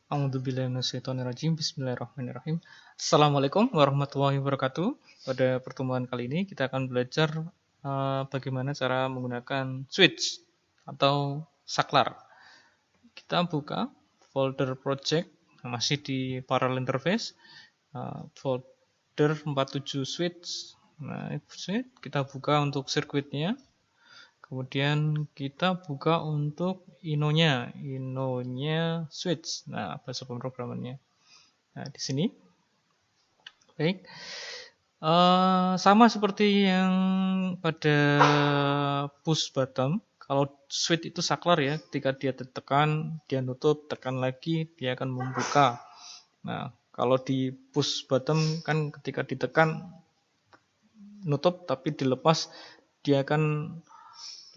A'udzubillahi minasyaitonirrajim. Bismillahirrahmanirrahim. Assalamualaikum warahmatullahi wabarakatuh. Pada pertemuan kali ini kita akan belajar bagaimana cara menggunakan switch atau saklar. Kita buka folder project, masih di parallel interface, folder 47 switch. Nah, kita buka untuk sirkuitnya. Kemudian kita buka untuk inonya switch. Nah, bahasa pemrogramannya. Nah, di sini. Baik. Sama seperti yang pada push button. Kalau switch itu saklar ya, ketika dia ditekan, dia nutup, tekan lagi, dia akan membuka. Nah, kalau di push button kan ketika ditekan nutup, tapi dilepas dia akan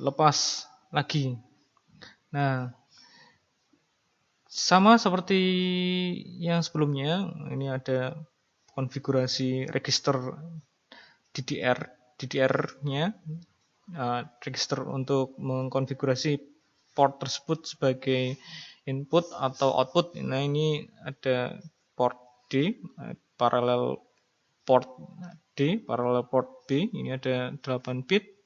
lepas lagi. Nah, sama seperti yang sebelumnya, ini ada konfigurasi register DDR-nya, register untuk mengkonfigurasi port tersebut sebagai input atau output. Nah, ini ada port D, parallel port D, parallel port B, ini ada 8 bit.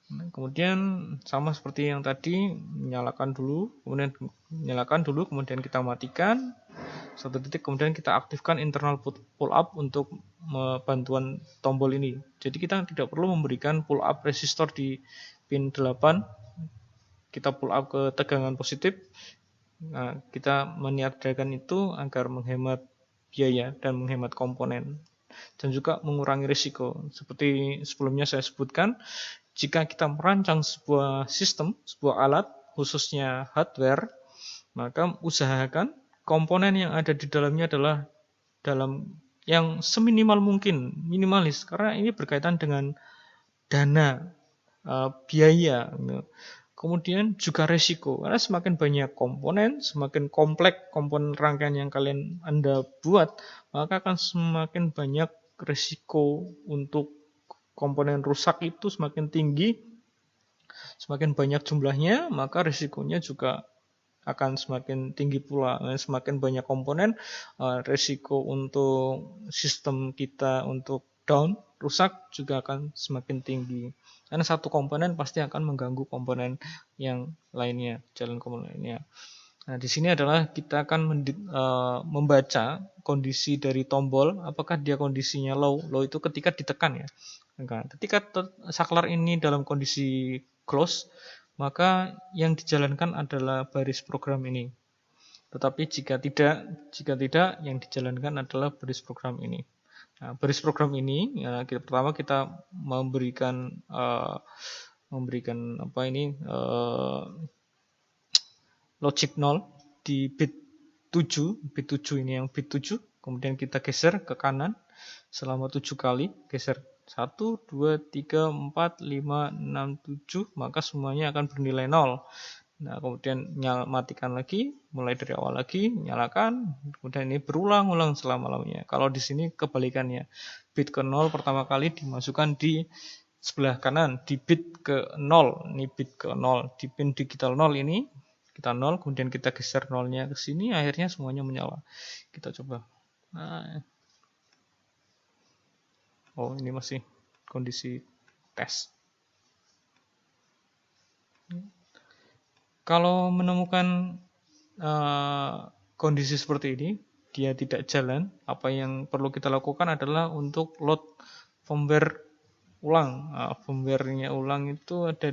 Kemudian sama seperti yang tadi, nyalakan dulu, kemudian kita matikan satu detik, kemudian kita aktifkan internal pull up untuk bantuan tombol ini. Jadi kita tidak perlu memberikan pull up resistor di pin 8. Kita pull up ke tegangan positif. Nah, kita meniadakan itu agar menghemat biaya dan menghemat komponen dan juga mengurangi risiko. Seperti sebelumnya saya sebutkan, jika kita merancang sebuah sistem, sebuah alat, khususnya hardware, maka usahakan komponen yang ada di dalamnya adalah dalam yang seminimal mungkin, minimalis, karena ini berkaitan dengan dana, biaya, kemudian juga resiko. Karena semakin banyak komponen, semakin kompleks komponen rangkaian yang Anda buat, maka akan semakin banyak resiko untuk komponen rusak itu semakin tinggi, semakin banyak jumlahnya, maka risikonya juga akan semakin tinggi pula. Semakin banyak komponen, risiko untuk sistem kita untuk down, rusak juga akan semakin tinggi. Karena satu komponen pasti akan mengganggu komponen yang lainnya, jalan komponen lainnya. Nah, di sini adalah kita akan membaca kondisi dari tombol, apakah dia kondisinya low. Low itu ketika ditekan ya. Nah, ketika saklar ini dalam kondisi close, maka yang dijalankan adalah baris program ini. Tetapi jika tidak, yang dijalankan adalah baris program ini. Nah, baris program ini, ya, pertama kita memberikan logic 0 di bit 7 ini yang bit 7, kemudian kita geser ke kanan selama 7 kali, geser 1, 2, 3, 4, 5, 6, 7, maka semuanya akan bernilai 0. Nah, kemudian matikan lagi, mulai dari awal lagi, nyalakan, kemudian ini berulang-ulang selama-lamanya. Kalau di sini kebalikannya, bit ke 0 pertama kali dimasukkan di sebelah kanan, di bit ke 0, ini bit ke 0, di pin digital 0 ini, kita 0, kemudian kita geser 0-nya ke sini, akhirnya semuanya menyala. Kita coba. Nah, oh, ini masih kondisi tes. Kalau menemukan kondisi seperti ini, dia tidak jalan, apa yang perlu kita lakukan adalah untuk load firmware ulang. Firmware-nya ulang itu ada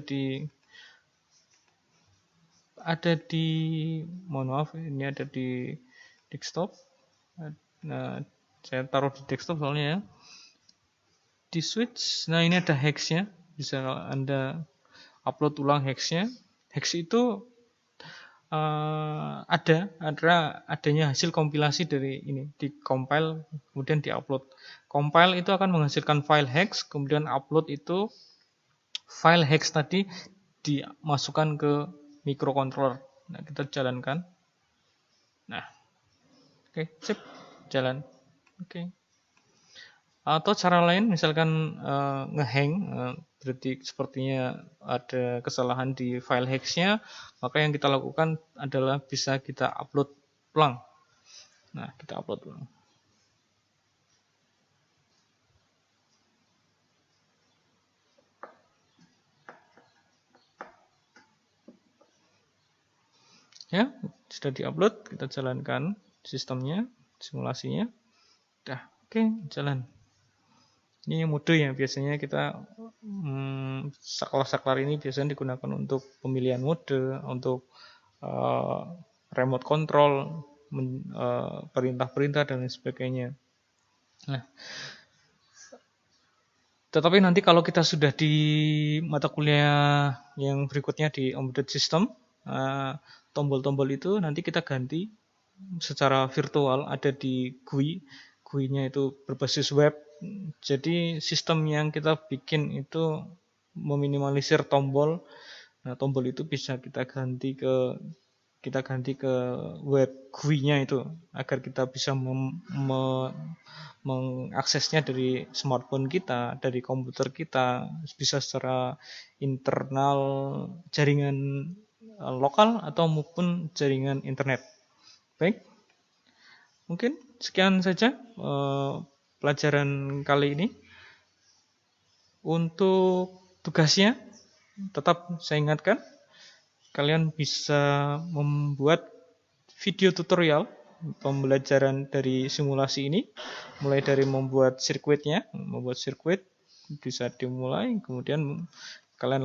di mohon maaf, ini ada di desktop. Nah, saya taruh di desktop soalnya ya. Di switch, nah ini ada hexnya, bisa Anda upload ulang hexnya. Hex itu adanya hasil kompilasi dari ini, di compile kemudian diupload. Compile itu akan menghasilkan file hex, kemudian upload itu file hex tadi dimasukkan ke microcontroller. Nah, kita jalankan. Nah, oke, sip, jalan. Oke. Atau cara lain, misalkan ngehang, berarti sepertinya ada kesalahan di file hexnya, maka yang kita lakukan adalah bisa kita upload ulang Nah, kita upload dulu. Ya, sudah diupload, kita jalankan sistemnya, simulasinya. Dah, oke, jalan. Ini mode ya, biasanya kita saklar-saklar ini biasanya digunakan untuk pemilihan mode, untuk remote control, perintah-perintah dan lain sebagainya. Nah, tetapi nanti kalau kita sudah di mata kuliah yang berikutnya di embedded system, tombol-tombol itu nanti kita ganti secara virtual ada di GUI. GUI-nya itu berbasis web. Jadi sistem yang kita bikin itu meminimalisir tombol. Nah, tombol itu bisa kita ganti ke web GUI-nya itu agar kita bisa mengaksesnya dari smartphone kita, dari komputer kita, bisa secara internal jaringan lokal atau maupun jaringan internet. Baik, mungkin sekian saja pelajaran kali ini. Untuk tugasnya, tetap saya ingatkan, kalian bisa membuat video tutorial pembelajaran dari simulasi ini, mulai dari membuat sirkuitnya, bisa dimulai, kemudian kalian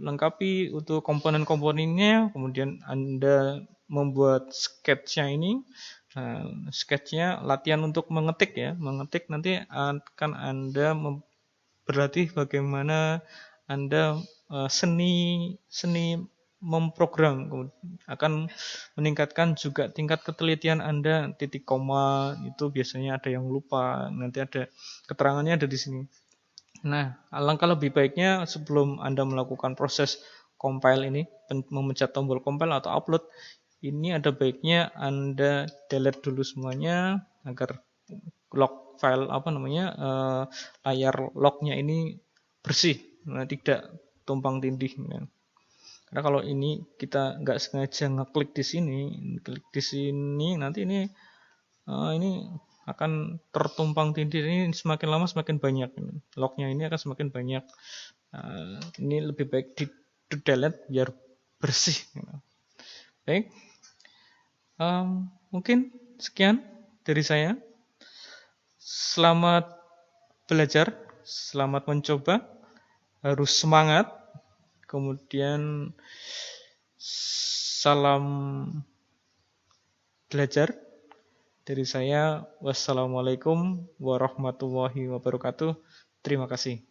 lengkapi untuk komponen-komponennya, kemudian Anda membuat sketch-nya ini. Nah, sketch-nya latihan untuk mengetik ya, mengetik nanti akan Anda berlatih bagaimana Anda seni memprogram, akan meningkatkan juga tingkat ketelitian Anda. Titik koma itu biasanya ada yang lupa, nanti ada keterangannya ada di sini. Nah, alangkah lebih baiknya sebelum Anda melakukan proses compile ini, memencet tombol compile atau upload, ini ada baiknya Anda delete dulu semuanya agar log file layar lognya ini bersih, tidak tumpang tindih. Karena kalau ini kita nggak sengaja ngeklik di sini, nanti ini akan tertumpang tindih. Ini semakin lama semakin banyak, lognya ini akan semakin banyak. Ini lebih baik di delete biar bersih. Baik, mungkin sekian dari saya. Selamat belajar, selamat mencoba, harus semangat. Kemudian salam belajar dari saya. Wassalamualaikum warahmatullahi wabarakatuh. Terima kasih.